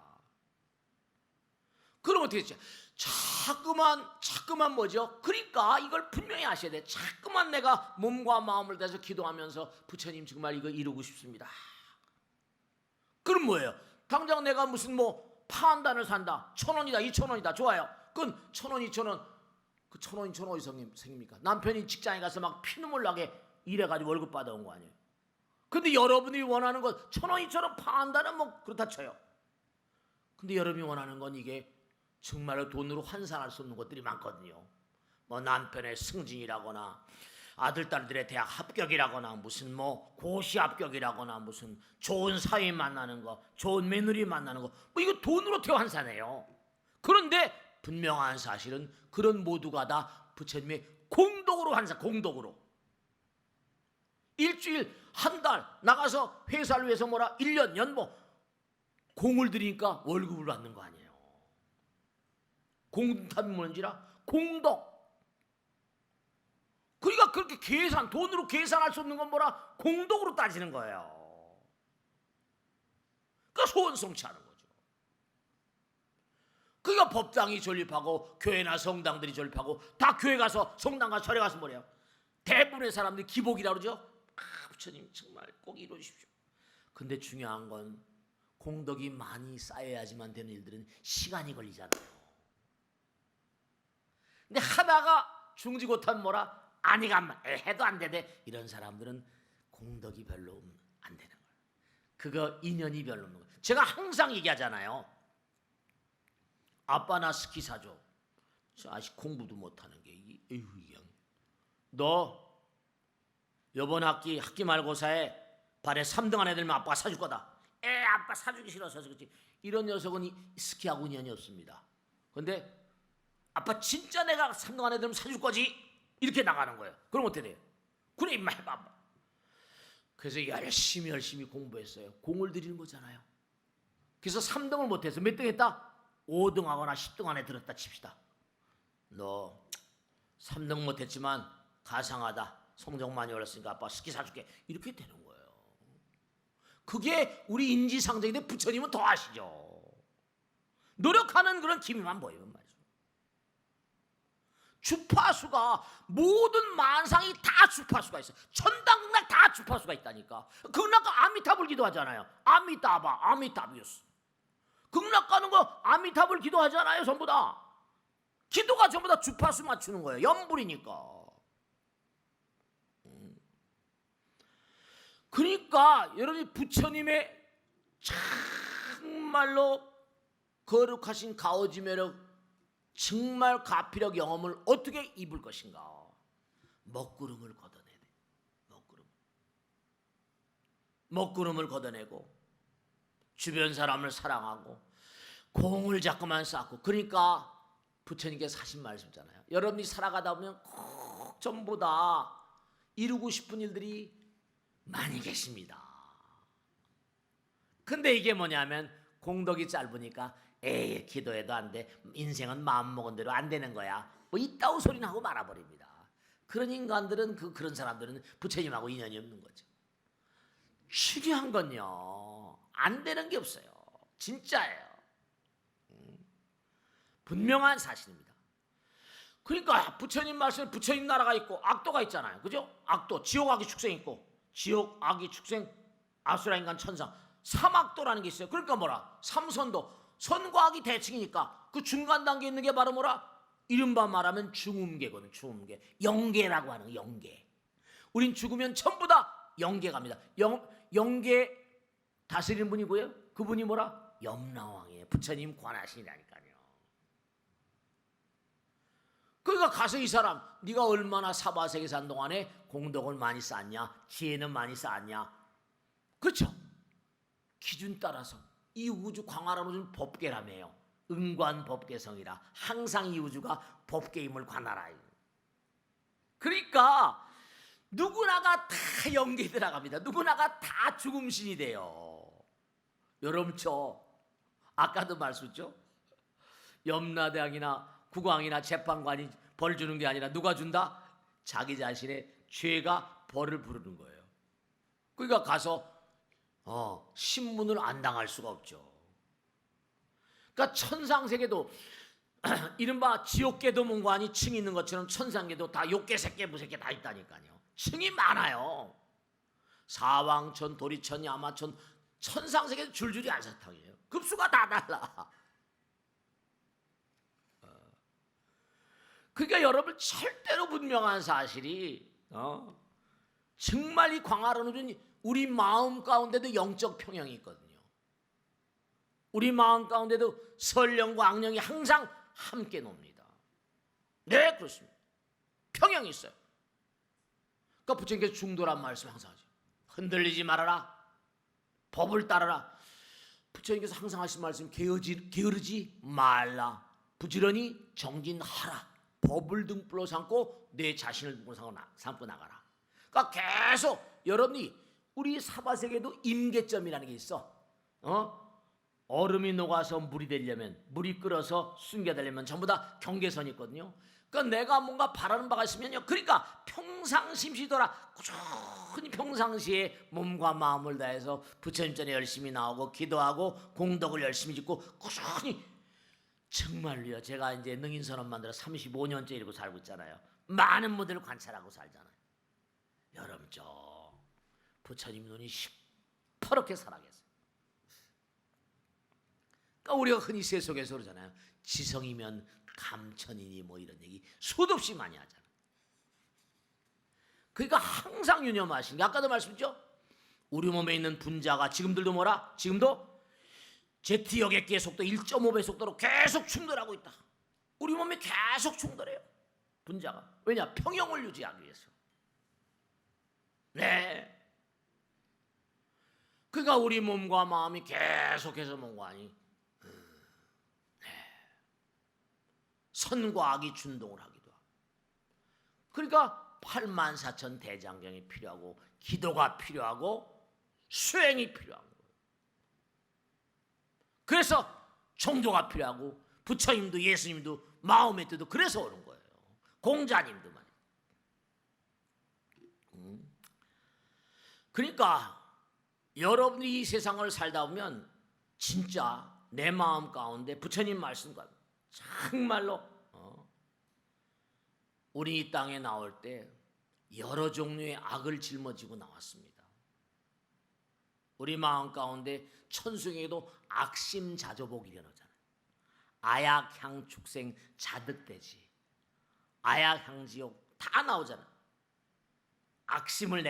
그럼 어떻게 했죠? 자꾸만 뭐죠? 그러니까 이걸 분명히 아셔야 돼. 자꾸만 내가 몸과 마음을 다해서 기도하면서 부처님 정말 이거 이루고 싶습니다. 그럼 뭐예요? 당장 내가 무슨 파 한 단을 산다. 1000원이다, 2000원이다. 좋아요. 그건 1000원, 2000원. 그 1000원, 2000원 어디서 생깁니까? 남편이 직장에 가서 막 피눈물 나게 일해가지고 월급 받아온 거 아니에요? 근데 여러분이 원하는 건 1000원, 2000원 파한다는 그렇다 쳐요. 근데 여러분이 원하는 건 이게 정말로 돈으로 환산할 수 없는 것들이 많거든요. 남편의 승진이라거나 아들, 딸들의 대학 합격이라거나 무슨 고시 합격이라거나 무슨 좋은 사위 만나는 거, 좋은 며느리 만나는 거, 이거 돈으로 어떻게 환산해요? 그런데 분명한 사실은 그런 모두가 다 부처님의 공덕으로 환산, 공덕으로. 일주일, 한 달 나가서 회사를 위해서 1년 연봉 공을 들이니까 월급을 받는 거 아니에요. 공답이 뭔지라? 공덕. 그러니까 그렇게 돈으로 계산할 수 없는 건 공덕으로 따지는 거예요. 그러니까 소원 성취하는 거죠. 그러니까 법당이 존립하고 교회나 성당들이 존립하고 다 교회 가서 성당 가서 절에 가서 뭐래요? 대부분의 사람들이 기복이라고 그러죠. 부처님 정말 꼭 이루어주십시오. 근데 중요한 건 공덕이 많이 쌓여야지만 되는 일들은 시간이 걸리잖아요. 근데 하다가 중지고탄 뭐라 아니가 해도 안 되대 이런 사람들은 공덕이 별로 안 되는 거예요. 그거 인연이 별로 없는 거예요. 제가 항상 얘기하잖아요. 아빠 나 스키 사줘. 저 아직 공부도 못하는 게 에휴 너 이번 학기 말고사에 반에 3등 안에 들면 아빠가 사줄 거다. 아빠 사주기 싫어서 그렇지. 이런 녀석은 스키하고 인연이 없습니다. 근데 아빠 진짜 내가 3등 안에 들면 사줄 거지. 이렇게 나가는 거예요. 그럼 어떻게 돼요? 그래 임마 해봐. 그래서 열심히 공부했어요. 공을 들이는 거잖아요. 그래서 3등을 못해서 몇 등 했다? 5등 하거나 10등 안에 들었다 칩시다. 너 3등 못했지만 가상하다. 성적 많이 올랐으니까 아빠 스키 사줄게. 이렇게 되는 거예요. 그게 우리 인지상정인데 부처님은 더 아시죠. 노력하는 그런 기미만 보이면 말이죠. 주파수가 모든 만상이 다 주파수가 있어요. 천당극락 다 주파수가 있다니까. 극락가 아미타불 기도하잖아요. 아미타바 아미타비우스. 극락 가는 거 아미타불 기도하잖아요. 전부 다. 기도가 전부 다 주파수 맞추는 거예요. 염불이니까. 그러니까 여러분이 부처님의 정말로 거룩하신 가오지매력 정말 가피력 영험을 어떻게 입을 것인가. 먹구름을 걷어내야 돼. 먹구름을 걷어내고 주변 사람을 사랑하고 공을 자꾸만 쌓고. 그러니까 부처님께서 하신 말씀이잖아요. 여러분이 살아가다 보면 꼭 전부 다 이루고 싶은 일들이 많이 계십니다. 근데 이게 뭐냐면 공덕이 짧으니까 에이 기도해도 안 돼. 인생은 마음먹은 대로 안 되는 거야. 뭐 이따위 소리나 하고 말아버립니다. 그런 인간들은 그런 사람들은 부처님하고 인연이 없는 거죠. 중요한 건요. 안 되는 게 없어요. 진짜예요. 분명한 사실입니다. 그러니까 부처님 말씀에 부처님 나라가 있고 악도가 있잖아요. 그죠? 악도, 지옥 악이 축생 있고 지옥 악이 축생 아수라 인간 천상 삼악도라는 게 있어요. 그러니까 뭐라? 삼선도. 선과 악이 대칭이니까 그 중간 단계에 있는 게 바로 뭐라? 이른바 말하면 중음계거든. 중음계. 영계라고 하는 영계. 우린 죽으면 전부 다 영계 갑니다. 영계 다스리는 분이고요. 그분이 뭐라? 염라왕이에요. 부처님 관하시니라니까요. 그러니까 가서 이 사람 네가 얼마나 사바세계 산 동안에 공덕을 많이 쌓았냐, 지혜는 많이 쌓았냐. 그렇죠? 기준 따라서 이 우주 광활한 우주는 법계라며요. 응관법계성이라. 항상 이 우주가 법계임을 관하라. 그러니까 누구나가 다 영계 들어갑니다. 누구나가 다 죽음신이 돼요. 여러분 저 아까도 말씀했죠? 염라대왕이나 국왕이나 재판관이 벌 주는 게 아니라 누가 준다? 자기 자신의 죄가 벌을 부르는 거예요. 그러니까 가서 신문을 안 당할 수가 없죠. 그러니까 천상세계도 이른바 지옥계도 뭔가 아니 층이 있는 것처럼 천상계도 다 욕계, 색계, 무색계 다 있다니까요. 층이 많아요. 사왕천, 도리천, 야마천, 천상세계도 줄줄이 알사탕이에요. 급수가 다 달라. 그러니까 여러분 절대로 분명한 사실이 정말 이 광활한 우주는 우리 마음 가운데도 영적 평형이 있거든요. 우리 마음 가운데도 선령과 악령이 항상 함께 놉니다. 네, 그렇습니다. 평형이 있어요. 그러니까 부처님께서 중도란 말씀 항상 하죠. 흔들리지 말아라. 법을 따르라. 부처님께서 항상 하신 말씀 게으르지 말라. 부지런히 정진하라. 법을 등불로 삼고 내 자신을 등불로 삼고 나가라. 그러니까 계속 여러분이 우리 사바세계도 임계점이라는 게 있어. 얼음이 녹아서 물이 되려면, 물이 끓어서 순기가 되려면 전부 다 경계선이 있거든요. 그러니까 내가 뭔가 바라는 바가 있으면요. 그러니까 평상심시더라. 꾸준히 평상시에 몸과 마음을 다해서 부처님 전에 열심히 나오고 기도하고 공덕을 열심히 짓고 꾸준히. 정말로요. 제가 이제 능인선언 만들어 35년째 이러고 살고 있잖아요. 많은 분들을 관찰하고 살잖아요. 여러분 저 부처님 눈이 시퍼렇게 살아계세요. 그러니까 우리가 흔히 세속에서 그러잖아요. 지성이면 감천이니 뭐 이런 얘기 수도 없이 많이 하잖아요. 그러니까 항상 유념하시는 게 아까도 말씀드렸죠. 우리 몸에 있는 분자가 지금들도 뭐라? 지금도 Z역액기의 속도 1.5배 속도로 계속 충돌하고 있다. 우리 몸이 계속 충돌해요. 분자가. 왜냐? 평형을 유지하기 위해서. 네. 그러니까 우리 몸과 마음이 계속해서 뭔가 아니 선과 악이 준동을 하기도 하고. 그러니까 84,000 대장경이 필요하고 기도가 필요하고 수행이 필요한 거예요. 그래서 종교가 필요하고 부처님도 예수님도 마음의 뜻도 그래서 오는 거예요. 공자님도 말이에요. 그러니까 여러분이 이 세상을 살다 보면 진짜 내 마음 가운데 부처님 말씀과 정말로 우리 이 땅에 나올 때 여러 종류의 악을 짊어지고 나왔습니다. 우리 마음 가운데 천수경에도 악심자조복 이려놓잖아요. 아약향축생 자득대지, 아약향지옥 다 나오잖아요. 악심을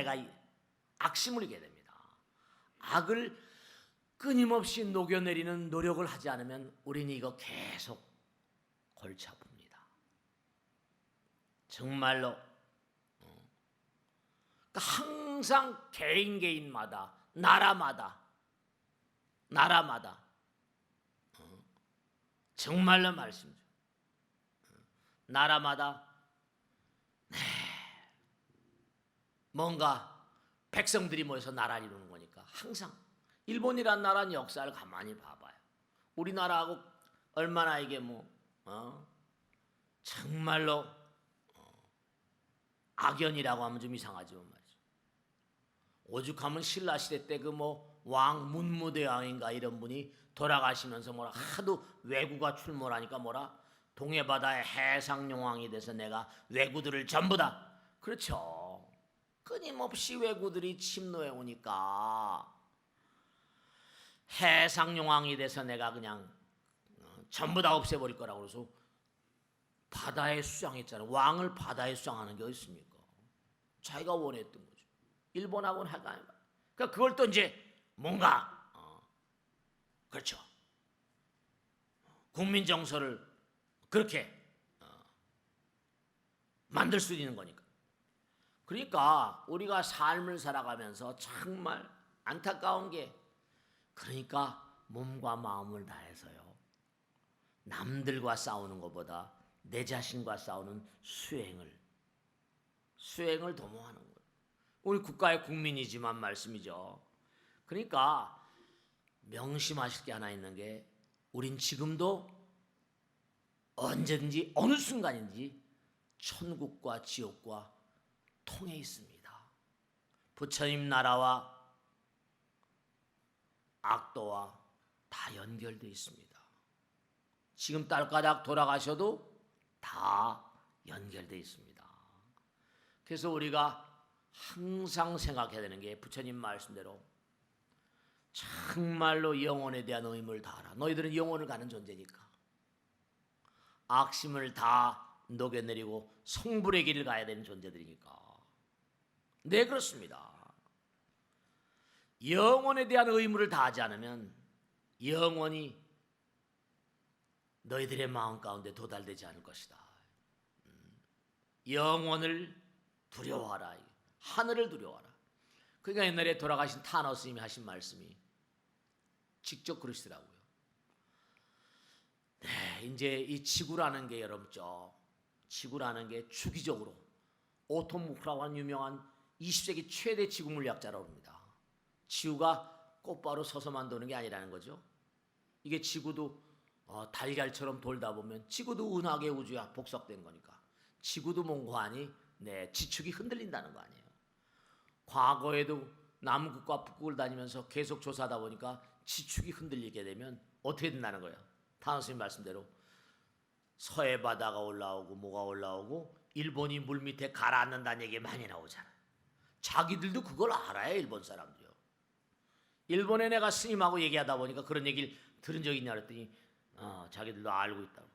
이게 됩니다. 악을 끊임없이 녹여내리는 노력을 하지 않으면 우리는 이거 계속 골치 아픕니다. 정말로. 그러니까 항상 개인마다 나라마다 정말로 말씀드려요. 나라마다 뭔가 백성들이 모여서 나라를 이루는 거니까 항상 일본이란 나라는 역사를 가만히 봐봐요. 우리나라하고 얼마나 이게 정말로 악연이라고 하면 좀 이상하지만 말이죠. 오죽하면 신라시대 때 그 왕 문무대왕인가 이런 분이 돌아가시면서 하도 왜구가 출몰하니까 동해바다의 해상용왕이 돼서 내가 왜구들을 전부 다 그렇죠. 끊임없이 왜구들이 침노해 오니까 해상용왕이 돼서 내가 그냥 전부 다 없애버릴 거라고 그래서 바다에 수장했잖아요. 왕을 바다에 수장하는 게 어디 있습니까? 자기가 원했던 거죠. 일본하고는 하가 아니라. 그러니까 그걸 또 이제 뭔가 그렇죠. 국민 정서를 그렇게 만들 수 있는 거니까. 그러니까 우리가 삶을 살아가면서 정말 안타까운 게 그러니까 몸과 마음을 다해서요. 남들과 싸우는 것보다 내 자신과 싸우는 수행을 도모하는 거예요. 우리 국가의 국민이지만 말씀이죠. 그러니까 명심하실 게 하나 있는 게 우린 지금도 언제든지 어느 순간인지 천국과 지옥과 통해 있습니다. 부처님 나라와 악도와 다 연결되어 있습니다. 지금 딸까닥 돌아가셔도 다 연결되어 있습니다. 그래서 우리가 항상 생각해야 되는 게 부처님 말씀대로 정말로 영혼에 대한 의무를 다하라. 너희들은 영혼을 가는 존재니까 악심을 다 녹여내리고 성불의 길을 가야 되는 존재들이니까. 네, 그렇습니다. 영혼에 대한 의무를 다하지 않으면 영원히 너희들의 마음 가운데 도달되지 않을 것이다. 영혼을 두려워하라. 하늘을 두려워하라. 그러니까 옛날에 돌아가신 타너 스님이 하신 말씀이 직접 그러시더라고요. 네, 이제 이 지구라는 게 여러분죠. 지구라는 게 주기적으로 오토무크라고 하는 유명한 20세기 최대 지구 물리학자라고 합니다. 지구가 곧바로 서서만 도는 게 아니라는 거죠. 이게 지구도 달걀처럼 돌다 보면 지구도 은하계 우주에 복석된 거니까 지구도 몽고하니 지축이 흔들린다는 거 아니에요. 과거에도 남극과 북극을 다니면서 계속 조사하다 보니까 지축이 흔들리게 되면 어떻게 된다는 거예요. 타노 스님 말씀대로 서해 바다가 올라오고 뭐가 올라오고 일본이 물 밑에 가라앉는다는 얘기 많이 나오잖아요. 자기들도 그걸 알아요. 일본 사람도요. 일본에 내가 스님하고 얘기하다 보니까 그런 얘기를 들은 적 있냐 그랬더니 자기들도 알고 있다고.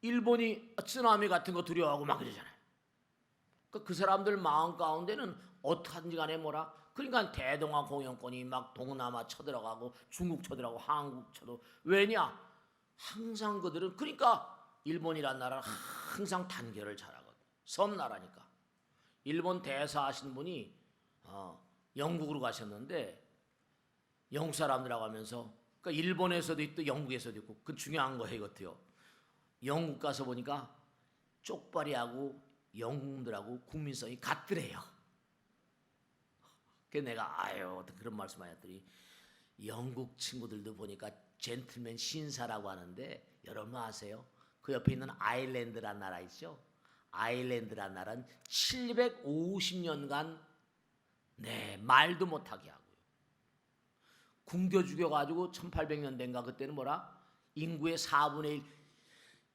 일본이 쓰나미 같은 거 두려워하고 막 그러잖아요. 그 사람들 마음 가운데는 어떻든지 간에 뭐라, 그러니까 대동아 공영권이 막 동남아 쳐들어가고 중국 쳐들어가고 한국 쳐도, 왜냐? 항상 그들은, 그러니까 일본이란 나라는 항상 단결을 잘하거든. 섬나라니까. 일본 대사 하신 분이 영국으로 가셨는데 영국 사람들하고 하면서, 그러니까 일본에서도 있고 영국에서도 있고, 그 중요한 거 이것도요. 영국 가서 보니까 쪽발이하고 영국들하고 국민성이 같더래요. 그래서 내가 어떤 그런 말씀하셨더니, 영국 친구들도 보니까 젠틀맨 신사라고 하는데 여러분 아세요? 그 옆에 있는 아일랜드란 나라 있죠? 아일랜드란 나라는 750년간 말도 못하게 하고요. 굶겨 죽여가지고 1800년대인가 그때는 뭐라, 인구의 4분의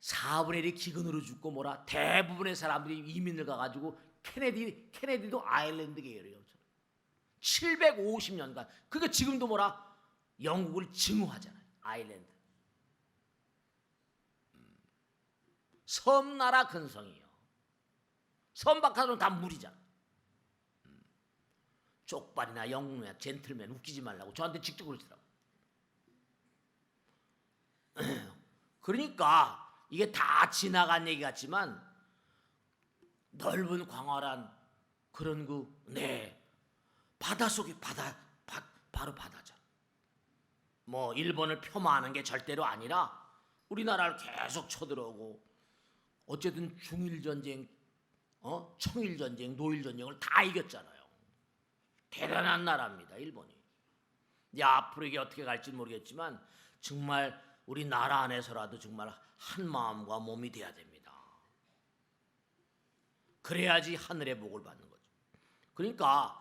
1이 기근으로 죽고 뭐라, 대부분의 사람들이 이민을 가가지고 케네디도 아일랜드 계열이에요. 750년간. 그게 지금도 뭐라, 영국을 증오하잖아요. 아일랜드. 섬나라 근성이요. 섬 바깥으로는 다 물이잖아. 쪽발이나 영국이나 젠틀맨 웃기지 말라고 저한테 직접 그러시더라고. 그러니까 이게 다 지나간 얘기 같지만, 넓은 광활한 그런 바다 속에 바로 바다잖아. 뭐 일본을 폄하하는 게 절대로 아니라 우리나라를 계속 쳐들어오고, 어쨌든 중일전쟁, 청일전쟁, 노일전쟁을 다 이겼잖아요. 대단한 나라입니다, 일본이. 이제 앞으로 이게 어떻게 갈지 모르겠지만 정말 우리나라 안에서라도 정말 한 마음과 몸이 돼야 됩니다. 그래야지 하늘의 복을 받는 거죠. 그러니까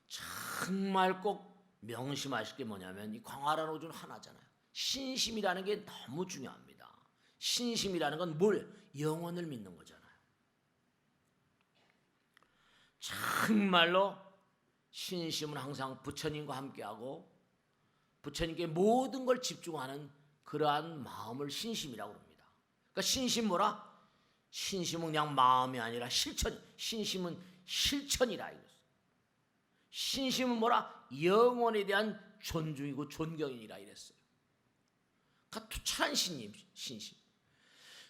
정말 꼭 명심하실 게 뭐냐면, 이 광활한 우주는 하나잖아요. 신심이라는 게 너무 중요합니다. 신심이라는 건 영혼을 믿는 거잖아요. 정말로 신심은 항상 부처님과 함께하고 부처님께 모든 걸 집중하는 그러한 마음을 신심이라고 합니다. 그러니까 신심 뭐라? 신심은 그냥 마음이 아니라 실천. 신심은 실천이라 이거죠. 신심은 뭐라? 영혼에 대한 존중이고 존경이라 이랬어요. 그러니까 투철한 신심.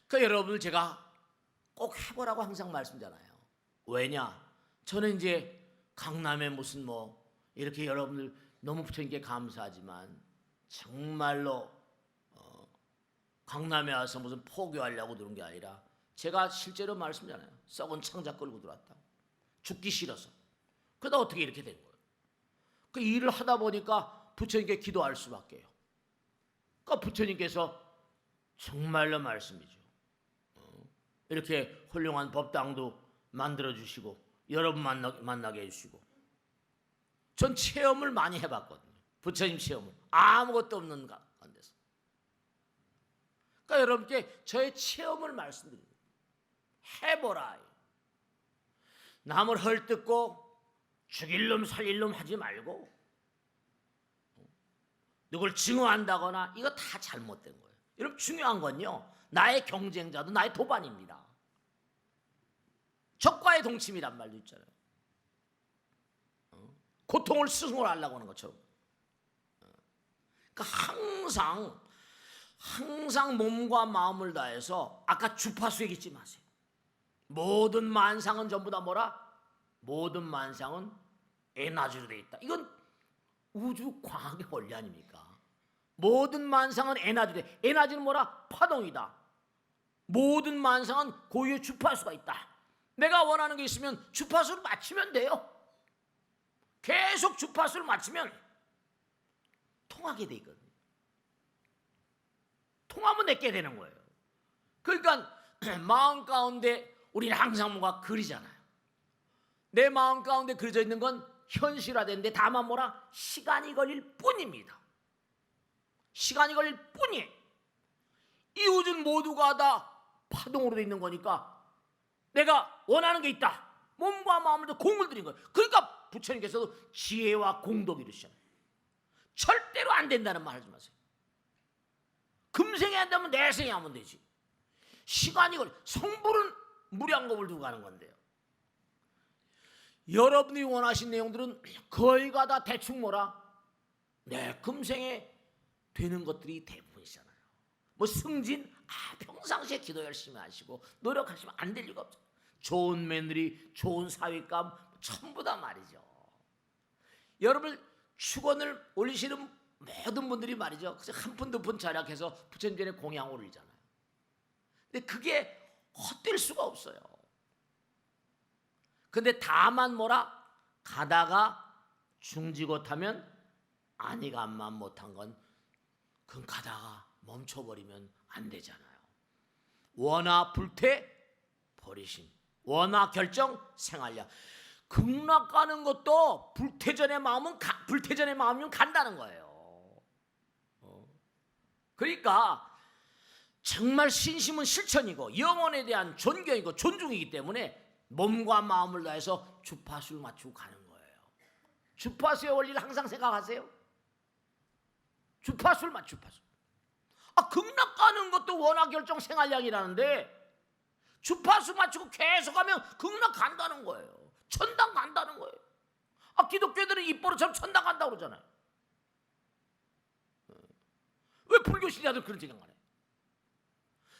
그러니까 여러분들 제가 꼭 해보라고 항상 말씀드리잖아요. 왜냐? 저는 이제 강남에 무슨 이렇게 여러분들 너무 부처님께 감사하지만, 정말로 강남에 와서 무슨 포교하려고 들은 게 아니라, 제가 실제로 말씀드리잖아요. 썩은 창자 끌고 들어왔다고. 죽기 싫어서. 그러다 어떻게 이렇게 된 거예요. 그 일을 하다 보니까 부처님께 기도할 수밖에요. 그러니까 부처님께서 정말로 말씀이죠. 이렇게 훌륭한 법당도 만들어주시고 여러분 만나게 해주시고, 전 체험을 많이 해봤거든요. 부처님 체험을. 아무것도 없는 가운데서. 그러니까 여러분께 저의 체험을 말씀드립니다. 해보라. 남을 헐뜯고 죽일 놈 살릴 놈 하지 말고, 누굴 증오한다거나 이거 다 잘못된 거예요. 여러분 중요한 건요, 나의 경쟁자도 나의 도반입니다. 적과의 동침이란 말도 있잖아요. 고통을 스스로 하려고 하는 것처럼. 그러니까 항상 몸과 마음을 다해서, 아까 주파수 얘기했지 마세요. 모든 만상은 전부 다 뭐라? 모든 만상은 에너지로 돼 있다. 이건 우주 과학의 원리 아닙니까? 모든 만상은 에너지로 돼. 에너지는 뭐라? 파동이다. 모든 만상은 고유의 주파수가 있다. 내가 원하는 게 있으면 주파수를 맞추면 돼요. 계속 주파수를 맞추면 통하게 돼 있거든요. 통하면 내게 되는 거예요. 그러니까 마음 가운데 우리는 항상 뭔가 그리잖아요. 내 마음 가운데 그려져 있는 건 현실화되는데 다만 뭐라? 시간이 걸릴 뿐입니다. 시간이 걸릴 뿐이에요. 이 우주는 모두가 다 파동으로 돼 있는 거니까 내가 원하는 게 있다. 몸과 마음을 공을 들인 거예요. 그러니까 부처님께서도 지혜와 공덕 이루시잖아요. 절대로 안 된다는 말 하지 마세요. 금생에 한다면 내생에 하면 되지. 시간이 걸려. 성불은 무량겁을 두고 가는 건데요. 여러분이 원하신 내용들은 거의가 다 대충 뭐라? 네, 금생에 되는 것들이 대부분이잖아요. 뭐 승진, 평상시에 기도 열심히 하시고 노력하시면 안 될 리가 없죠. 좋은 며느리, 좋은 사위감, 전부 다 말이죠. 여러분 축원을 올리시는 모든 분들이 말이죠. 한 푼 두 푼 절약해서 부처님 전에 공양 올리잖아요. 근데 그게 헛될 수가 없어요. 근데 다만 뭐라? 가다가 중지못하면 아니간만 못한 건 그건 가다가 멈춰버리면 안 되잖아요. 원하 불태 버리심, 원하 결정 생활력. 극락 가는 것도 불태전의 마음은 불태전의 마음이면 간다는 거예요. 그러니까 정말 신심은 실천이고 영혼에 대한 존경이고 존중이기 때문에 몸과 마음을 다해서 주파수를 맞추고 가는 거예요. 주파수의 원리를 항상 생각하세요. 주파수를 주파수. 극락 가는 것도 원하 결정 생활량이라는데 주파수 맞추고 계속 가면 극락 간다는 거예요. 천당 간다는 거예요. 기독교들은 입버릇처럼 천당 간다고 그러잖아요. 왜 불교 신자들 그런 생각 안 해요?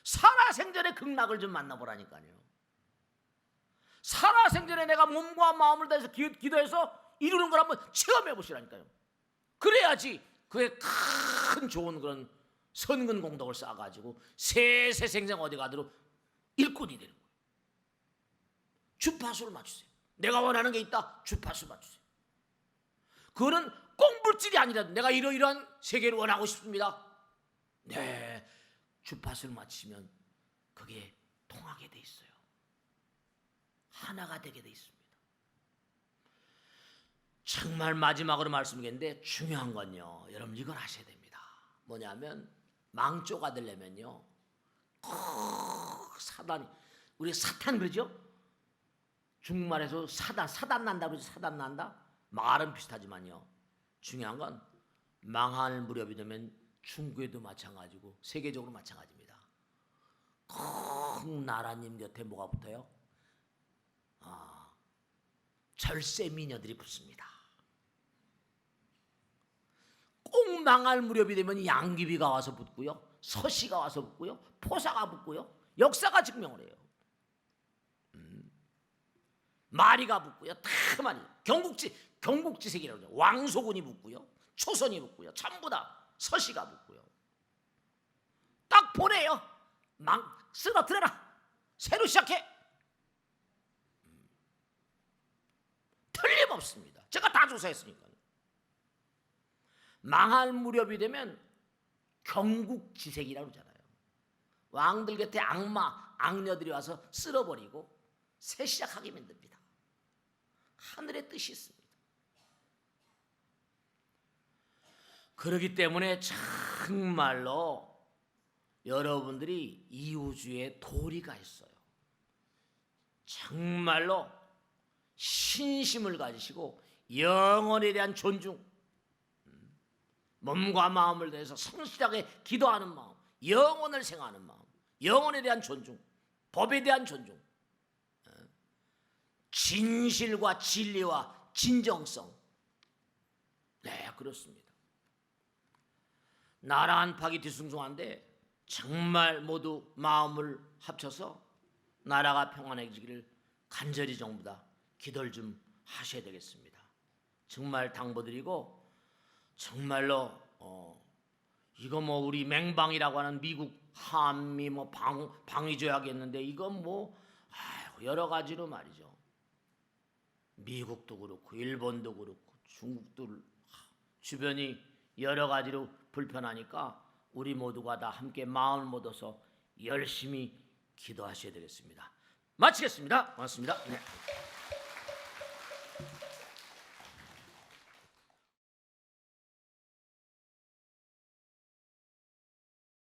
살아생전에 극락을 좀 만나보라니까요. 살아생전에 내가 몸과 마음을 다해서 기도해서 이루는 걸 한번 체험해 보시라니까요. 그래야지 그게 큰 좋은 그런 선근 공덕을 쌓아가지고 세세생생 어디 가도록 일꾼이 되는 거예요. 주파수를 맞추세요. 내가 원하는 게 있다. 주파수 맞추세요. 그거는 꼭 물질이 아니라도 내가 이러이러한 세계를 원하고 싶습니다. 네, 주파수를 맞추면 그게 통하게 돼 있어요. 하나가 되게 돼 있습니다. 정말 마지막으로 말씀드리겠는데 중요한 건요, 여러분 이걸 하셔야 됩니다. 뭐냐면 망조가 되려면요, 사단이, 우리 사탄 그러죠? 중국말에서 사단 난다 그러죠. 사단 난다. 말은 비슷하지만요, 중요한 건 망할 무렵이 되면 중국에도 마찬가지고 세계적으로 마찬가지입니다. 큰 나라님 곁에 뭐가 붙어요? 절세 미녀들이 붙습니다. 꼭 망할 무렵이 되면 양귀비가 와서 붙고요, 서씨가 와서 붙고요, 포사가 붙고요, 역사가 증명을 해요. 마리가 붙고요, 다 많이 경국지색이라고 그러죠. 왕소군이 붙고요, 초선이 붙고요, 전부 다 서씨가 붙고요. 딱 보내요. 쓰러뜨려라. 새로 시작해. 틀림없습니다. 제가 다 조사했으니까요. 망할 무렵이 되면 경국지색이라고 그러잖아요. 왕들 곁에 악녀들이 와서 쓸어버리고 새 시작하게 만듭니다. 하늘의 뜻이 있습니다. 그렇기 때문에 정말로 여러분들이 이 우주에 도리가 있어요. 정말로 신심을 가지시고 영혼에 대한 존중, 몸과 마음을 다해서 성실하게 기도하는 마음, 영혼을 생각하는 마음, 영혼에 대한 존중, 법에 대한 존중, 진실과 진리와 진정성. 네, 그렇습니다. 나라 안팎이 뒤숭숭한데 정말 모두 마음을 합쳐서 나라가 평안해지기를 간절히 전부 다 기도를 좀 하셔야 되겠습니다. 정말 당부드리고, 정말로 이거 뭐 우리 맹방이라고 하는 미국 한미 뭐 방위 조약이 있는데 이건 뭐 여러 가지로 말이죠. 미국도 그렇고 일본도 그렇고 중국도 주변이 여러 가지로 불편하니까 우리 모두가 다 함께 마음을 모아서 열심히 기도하셔야 되겠습니다. 마치겠습니다. 고맙습니다. 네.